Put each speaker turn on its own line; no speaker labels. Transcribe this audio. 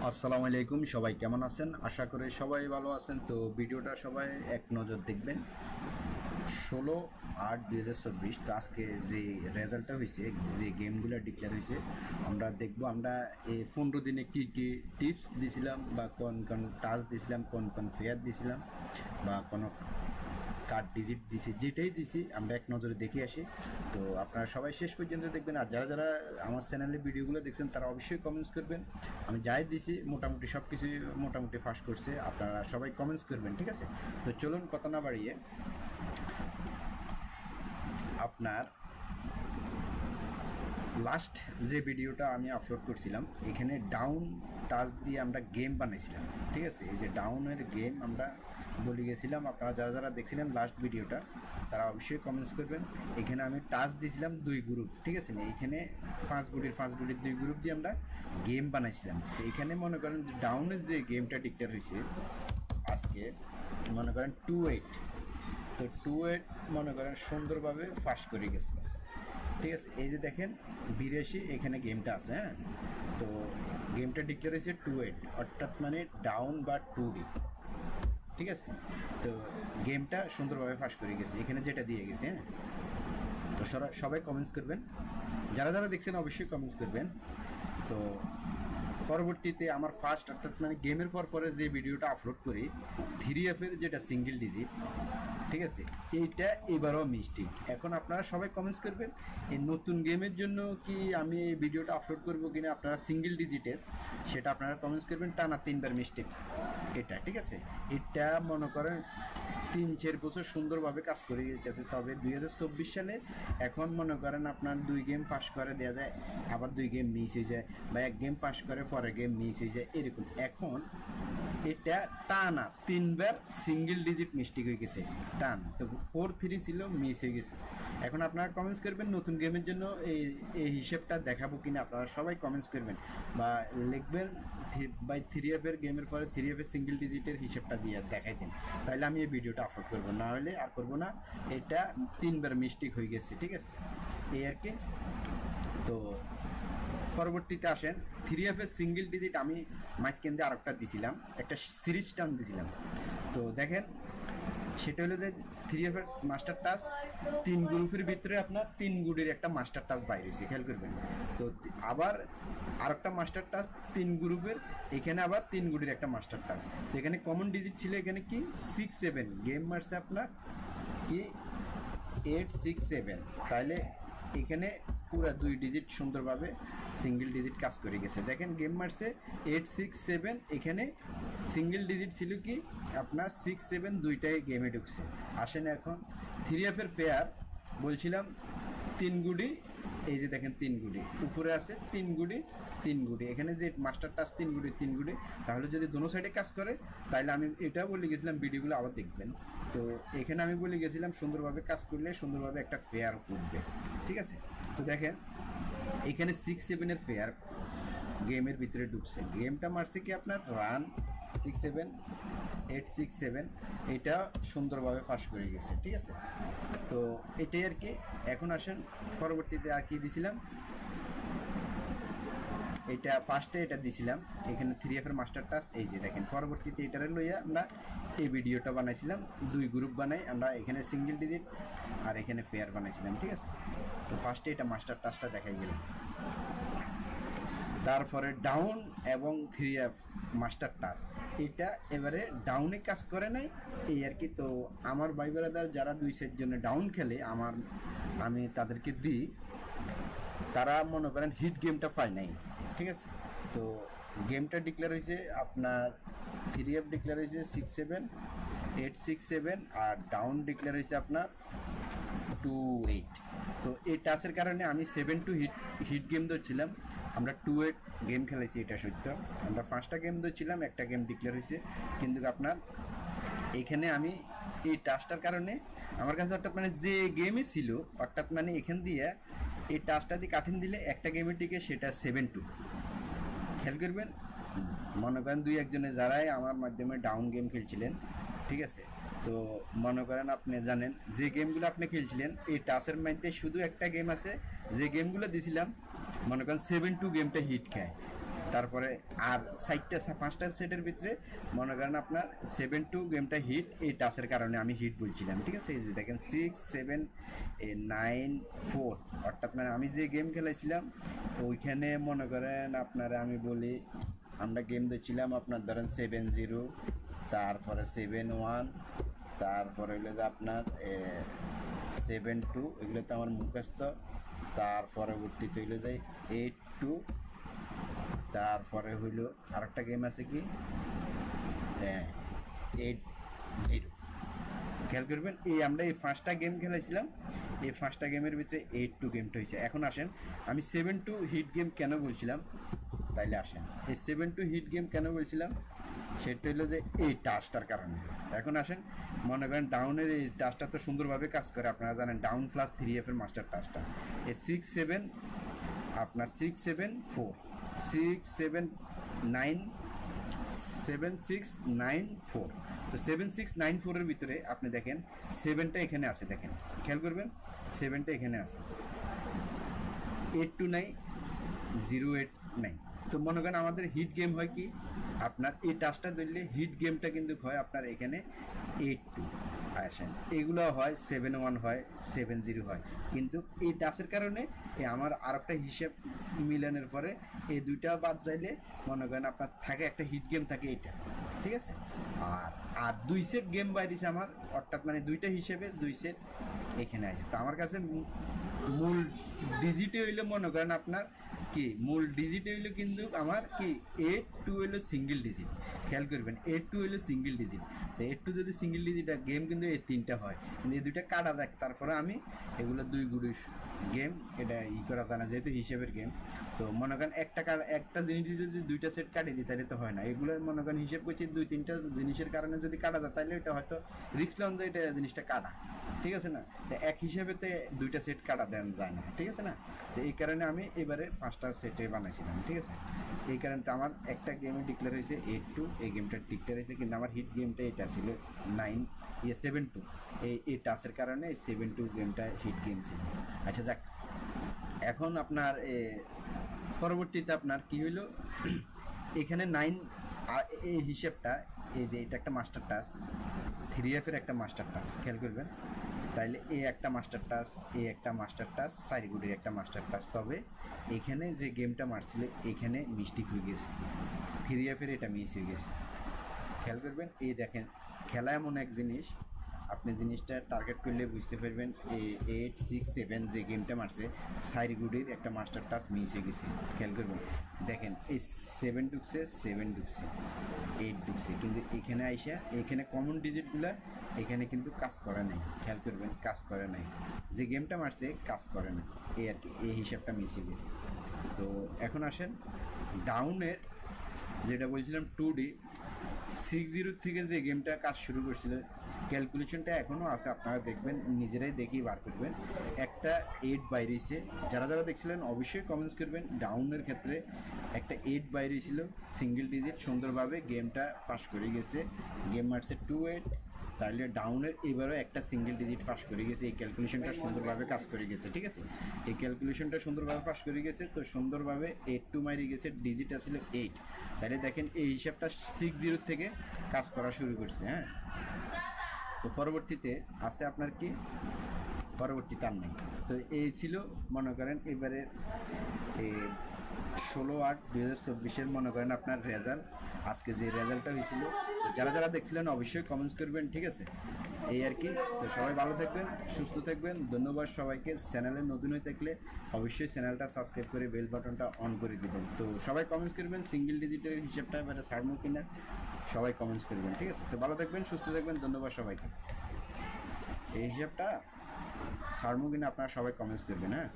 আসসালামু আলাইকুম, সবাই কেমন আছেন? আশা করি সবাই ভালো আছেন। তো ভিডিওটা সবাই এক নজর দেখবেন। 16/8/2024 তো আজকে যে রেজাল্টটা হয়েছে, যে গেমগুলো ডিক্লেয়ার হয়েছে আমরা দেখব। আমরা এই 15 দিনে কী কী টিপস দিছিলাম, বা কোন কোন টাস্ক দিছিলাম, কোন কোন ফেয়ার দিছিলাম, বা কোনো কার্ড ডিজিট দিছি, যেটাই দিছি আমরা এক নজরে দেখে আসি। তো আপনারা সবাই শেষ পর্যন্ত দেখবেন। আর যারা যারা আমার চ্যানেলে ভিডিওগুলো দেখছেন তারা অবশ্যই কমেন্টস করবেন। আমি যাই দিছি মোটামুটি সব কিছুই মোটামুটি ফাঁস করছে, আপনারা সবাই কমেন্টস করবেন, ঠিক আছে? তো চলুন কথা না বাড়িয়ে আপনার লাস্ট যে ভিডিওটা আমি আপলোড করছিলাম, এখানে ডাউন টাচ দিয়ে আমরা গেম বানাইছিলাম, ঠিক আছে? এই যে ডাউনের গেম আমরা বলে গেছিলাম। আপনারা যারা যারা দেখছিলেন লাস্ট ভিডিওটা তারা অবশ্যই কমেন্টস করবেন। এখানে আমি টাচ দিয়েছিলাম 2 গ্রুপ, ঠিক আছে? না, এখানে 5 গুটির 2 গ্রুপ দিয়ে আমরা গেম বানাইছিলাম। তো এখানে মনে করেন যে ডাউনের যে গেমটা ডিক্লেয়ার হয়েছে আজকে, মনে করেন 2-8। তো 2-8 মনে করেন সুন্দরভাবে ফাঁস করে গেছে, ঠিক আছে? এই যে দেখেন 82 এখানে গেমটা আছে। হ্যাঁ, তো গেমটা ডিক্লেয়ার হয়েছে 2-8, অর্থাৎ মানে ডাউন বা 2D, ঠিক আছে? তো গেমটা সুন্দরভাবে ফাঁস করে গেছে এখানে যেটা দিয়ে গেছে। হ্যাঁ, তো সবাই কমেন্টস করবেন, যারা যারা দেখছেন অবশ্যই কমেন্টস করবেন। তো পরবর্তীতে আমার ফার্স্ট, অর্থাৎ মানে গেমের পরে যে ভিডিওটা আপলোড করি 3F এর যেটা সিঙ্গেল ডিজিট, ঠিক আছে? এইটা এবারও মিস্টেক। এখন আপনারা সবাই কমেন্টস করবেন এই নতুন গেমের জন্য কি আমি এই ভিডিওটা আপলোড করব কিনা, আপনারা সিঙ্গেল ডিজিটের সেটা আপনারা কমেন্টস করবেন। টানা 3বার মিস্টেক এটা, ঠিক আছে? এটা মনে করেন 3-4 বছর সুন্দরভাবে কাজ করে গেছে, তবে 2024 সালে এখন মনে করেন আপনার 2 গেম পাস করে দেওয়া যায়, আবার 2 গেম মিস হয়ে যায়, বা 1 গেম পাস করে পরের গেম মিস হয়ে যায়, এরকম। এখন এটা টানা 3বার সিঙ্গেল ডিজিট মিস্টেক হয়ে গেছে, টান। তো 4-3 ছিল, মিস হয়ে গেছে। এখন আপনারা কমেন্টস করবেন নতুন গেমের জন্য এই হিসেবটা দেখাবো কিনা, আপনারা সবাই কমেন্টস করবেন বা লিখবেন বাই 3F এর গেমের পরে 3F এর সিঙ্গেল ডিজিটের হিসেবটা দিয়ে দেখাই দিন, তাহলে আমি এই ভিডিওটা আপলোড করবো, না হলে আর করবো না। এটা 3বার মিস্টেক হয়ে গেছে, ঠিক আছে? এই আর কি। তো পরবর্তীতে আসেন 3F এর সিঙ্গেল ডিজিট আমি মাঝখান দিয়ে আরেকটা দিছিলাম, একটা সিরিজ টার্ম দিছিলাম। তো দেখেন সেটা হলো যে 3F এর মাস্টার টাচ 3 গ্রুপের ভিতরে আপনার 3 গুডির একটা মাস্টার টাচ বাইরে হয়েছে, খেয়াল করবেন। তো আবার আরেকটা মাস্টার টাচ 3 গ্রুপের, এখানে আবার 3 গুডির একটা মাস্টার টাচ। তো এখানে কমন ডিজিট ছিল এখানে কি 6-7, গেম মারছে আপনার কি 8-6-7, তাহলে এখানে পুরা 2 ডিজিট সুন্দরভাবে সিঙ্গেল ডিজিট কাজ করে গেছে। দেখেন গেম মারছে 8-6-7, এখানে সিঙ্গেল ডিজিট ছিল কি আপনার 6-7, দুইটাই গেমে ঢুকছে। আসেন এখন 3F এর ফেয়ার বলছিলাম 3 গুডি, এই যে দেখেন 3 গুডি উপরে আছে, 3 গুডি 3 গুডি, এখানে যে মাস্টার টাচ 3 গুডি, তাহলে যদি দোনো সাইডে কাজ করে, তাহলে আমি এটাও বলে গেছিলাম, ভিডিওগুলো আবার দেখবেন। তো এখানে আমি বলে গেছিলাম সুন্দরভাবে কাজ করলে সুন্দরভাবে একটা ফেয়ার উঠবে, ঠিক আছে? তো দেখেন এখানে 6-7 এর ফেয়ার গেমের ভিতরে ঢুকছে, গেমটা মারছে কি আপনার রান 6-7, 8-6-7, এটা সুন্দরভাবে ফাঁস করে গেছে, ঠিক আছে? তো এটাই আর কি। এখন আসেন পরবর্তীতে আর কি দিছিলাম, এটা ফার্স্টে এটা দিছিলাম এখানে 3F এর মাস্টার টাচ, এই যে দেখেন। পরবর্তীতে এটারে লইয়া আমরা এই ভিডিওটা বানাইছিলাম, 2 গ্রুপ বানাই আমরা, এখানে সিঙ্গেল ডিজিট আর এখানে ফেয়ার বানাইছিলাম, ঠিক আছে? তো ফার্স্টে এটা মাস্টার টাচটা দেখাই গেল, তারপরে ডাউন এবং 3F মাস্টার টাচ, এটা এবারে ডাউনে কাজ করে নাই, এই আর কি। তো আমার ভাই ব্রাদার যারা 2 সেট জন্য ডাউন খেলে আমি তাদেরকে দিই, তারা মনে করেন হিট গেমটা পায় নাই, ঠিক আছে? তো গেমটা ডিক্লেয়ার হয়েছে আপনার 3F ডিক্লেয়ার হয়েছে 6-7, 8-6-7, আর ডাউন ডিক্লেয়ার হয়েছে আপনার 2-8। তো এই টাচের কারণে আমি 7-2 হিট গেম ধরছিলাম, আমরা 2-8 গেম খেলাইছি, এটা সত্য। আমরা 5টা গেম ধরছিলাম, একটা গেম ডিক্লেয়ার হয়েছে, কিন্তু আপনার এখানে আমি এই টাচটার কারণে আমার কাছে অর্থাৎ মানে যে গেমই ছিল, অর্থাৎ মানে এখান দিয়ে এই টাচটা দিয়ে কাঠিন দিলে একটা গেমের টিকে সেটা 7-2, খেয়াল করবেন। মনে করেন 2-1 জনে যারাই আমার মাধ্যমে ডাউন গেম খেলছিলেন, ঠিক আছে? তো মনে করেন আপনি জানেন যে গেমগুলো আপনি খেলছিলেন এই টাচের মধ্যে শুধু একটা গেম আছে, যে গেমগুলো দিছিলাম মনে করেন 7-2 গেমটা হিট খায়, তারপরে আর 5টা সেটের ভিতরে মনে করেন আপনার 7-2 গেমটা হিট, এই টাচের কারণে আমি হিট বলছিলাম, ঠিক আছে। এই যে দেখেন 6-7-9-4, অর্থাৎ মানে আমি যে গেম খেলাইছিলাম ওইখানে মনে করেন আপনারা আমি বলি আমরা গেম দিচ্ছিলাম আপনার ধরেন 7-0, তারপরে 7-1, তারপরে হইলো যে আপনার 7-2, এগুলো তো আমার মুখস্থ। তার পরবর্তীতে হইলো যে 8-2, তারপরে হইলো আরেকটা গেম আছে কি 8-0। খেয়াল করবেন এই আমরা এই 5টা গেম খেলাইছিলাম, এই 5টা গেমের ভিতরে 8-2 গেমটা হয়েছে। এখন আসেন আমি 7-2 হিট গেম কেন বলছিলাম, তাইলে আসেন এই 7-2 হিট গেম কেন বলছিলাম সেটা হলো যে এই টাচটার কারণে। এখন আসেন মনে করেন ডাউনের এই টাচটা তো সুন্দরভাবে কাজ করে, আপনারা জানেন ডাউন প্লাস 3F এর মাস্টার টাচটা। এই 6-7 আপনার 6-7-4, 6-7-9, 7-6-9-4। তো 7-6-9-4 এর ভিতরে আপনি দেখেন 7টা এখানে আছে, দেখেন খেয়াল করবেন 7টা এখানে আছে, 8-2 নাই, 0-8 নাই। তো মনে করেন আমাদের হিট গেম হয় কি আপনার এই টাচটা ধরলে হিট গেমটা কিন্তু হয় আপনার এখানে 8-2 আসেন, এগুলো হয় 7-1 হয়, 7-0 হয়, কিন্তু এই টাচের কারণে আমার আরেকটা হিসেব মিলানোর পরে এই দুইটা বাদ যাইলে মনে করেন আপনার থাকে একটা হিট গেম থাকে এটা, ঠিক আছে। আর 2 সেট গেম বাইরেছে আমার, অর্থাৎ মানে 2টা হিসেবে 2 সেট এখানে আছে। তো আমার কাছে মূল ডিজিটে হইলে মনে করেন আপনার কি মূল ডিজিটে হইলে কিন্তু আমার কি 8-2 হইলো সিঙ্গেল ডিজিট, খেয়াল করবেন 8-2 হইলো সিঙ্গেল ডিজিট। তো 8-2 যদি সিঙ্গেল ডিজিট গেম কিন্তু এই 3টা হয়, কিন্তু এই 2টা কাটা দেখ, তারপরে আমি এগুলো 2 গুড়ি গেম এটা করা যায় না যেহেতু হিসেবের গেম। তো মনে করেন একটা জিনিস যদি 2টা সেট কাটিয়ে দিই তাহলে তো হয় না, এগুলো মনে করেন হিসেব করছি 2-3টা জিনিসের কারণে যদি কাটা যায় তাহলে এটা হয়তো রিস্ক লন যে এটা জিনিসটা কাটা, ঠিক আছে না। তো এক হিসেবে তো 2টা সেট কাটা দেন যায় না, ঠিক আছে না। তো এই কারণে আমি এবারে 5টা সেটে বানাইছিলাম, ঠিক আছে। এই কারণে তো আমার একটা গেমে ডিক্লেয়ার হয়েছে 8-2, এই গেমটা ডিক্লেয়ার হয়েছে, কিন্তু আমার হিট গেমটা এটা ছিল 7-2, এই টাচের কারণে 7-2 গেমটা হিট গেম ছিল। আচ্ছা যাক, এখন আপনার পরবর্তীতে আপনার কি হইলো এখানে 9 এই হিসেবটা এই যে এটা একটা মাস্টার টাচ, 3F এর একটা মাস্টার টাচ, খেয়াল করবেন তাইলে এই একটা মাস্টার টাচ, এই একটা মাস্টার টাচ, সাইডগুডির একটা মাস্টার টাচ। তবে এখানে যে গেমটা মারছিল এখানে মিস্টেক হয়ে গেছে, 3F এর এটা মিস হয়ে গেছে, খেয়াল করবেন। এই দেখেন খেলা এমন এক জিনিস আপনি জিনিসটা টার্গেট করলে বুঝতে পারবেন। 8-6-7 যে গেমটা মারছে সাইডগুডির একটা মাস্টার টাচ মিস হয়ে গেছে, খেয়াল করবেন। দেখেন এই 7 ঢুকছে, 7 ঢুকছে, 8 ঢুকছে, কিন্তু এখানে আইসা এখানে কমন ডিজিটগুলা এখানে কিন্তু কাজ করে নাই, খেয়াল করবেন কাজ করে নাই, যে গেমটা মারছে কাজ করে না, এই আর কি এই হিসাবটা মিস হয়ে গেছে। তো এখন আসেন ডাউনের যেটা বলছিলাম 2D 6-0 থেকে যে গেমটা কাজ শুরু করছিল ক্যালকুলেশনটা এখনও আছে, আপনারা দেখবেন নিজেরাই দেখেই বার করবেন। একটা 8 বাইরেছে, যারা যারা দেখছিলেন অবশ্যই কমেন্টস করবেন। ডাউনের ক্ষেত্রে একটা 8 বাইরে ছিল সিঙ্গেল ডিজিট, সুন্দরভাবে গেমটা ফাঁস করে গেছে, গেম মারছে 2-8, তাহলে ডাউনের এবারও একটা সিঙ্গেল ডিজিট ফাঁস করে গেছে, এই ক্যালকুলেশনটা সুন্দরভাবে কাজ করে গেছে, ঠিক আছে। এই ক্যালকুলেশনটা সুন্দরভাবে ফাঁস করে গেছে, তো সুন্দরভাবে 8-2 মারি গেছে, ডিজিট ছিল 8, তাহলে দেখেন এই হিসাবটা 6-0 থেকে কাজ করা শুরু করছে। হ্যাঁ, তো পরবর্তীতে আছে আপনার কি পরবর্তীতে আর নেই। তো এই ছিল মনে করেন এবারে 16/8/2024 মনে করেন আপনার রেজাল্ট, আজকে যে রেজাল্টটা হয়েছিল। তো যারা যারা দেখছিলেন অবশ্যই কমেন্টস করবেন, ঠিক আছে, এই আর কি। তো সবাই ভালো থাকবেন, সুস্থ থাকবেন, ধন্যবাদ সবাইকে। চ্যানেলে নতুন হয়ে থাকলে অবশ্যই চ্যানেলটা সাবস্ক্রাইব করে বেল বাটনটা অন করে দিবেন। তো সবাই কমেন্টস করবেন সিঙ্গেল ডিজিটের হিসাবটা এবারে ছাড়বো কিনা, সবাই কমেন্টস করবেন, ঠিক আছে। তো ভালো থাকবেন, সুস্থ থাকবেন, ধন্যবাদ সবাইকে। এই হিসাবটা ছাড়বো কিনা আপনারা সবাই কমেন্টস করবেন। হ্যাঁ।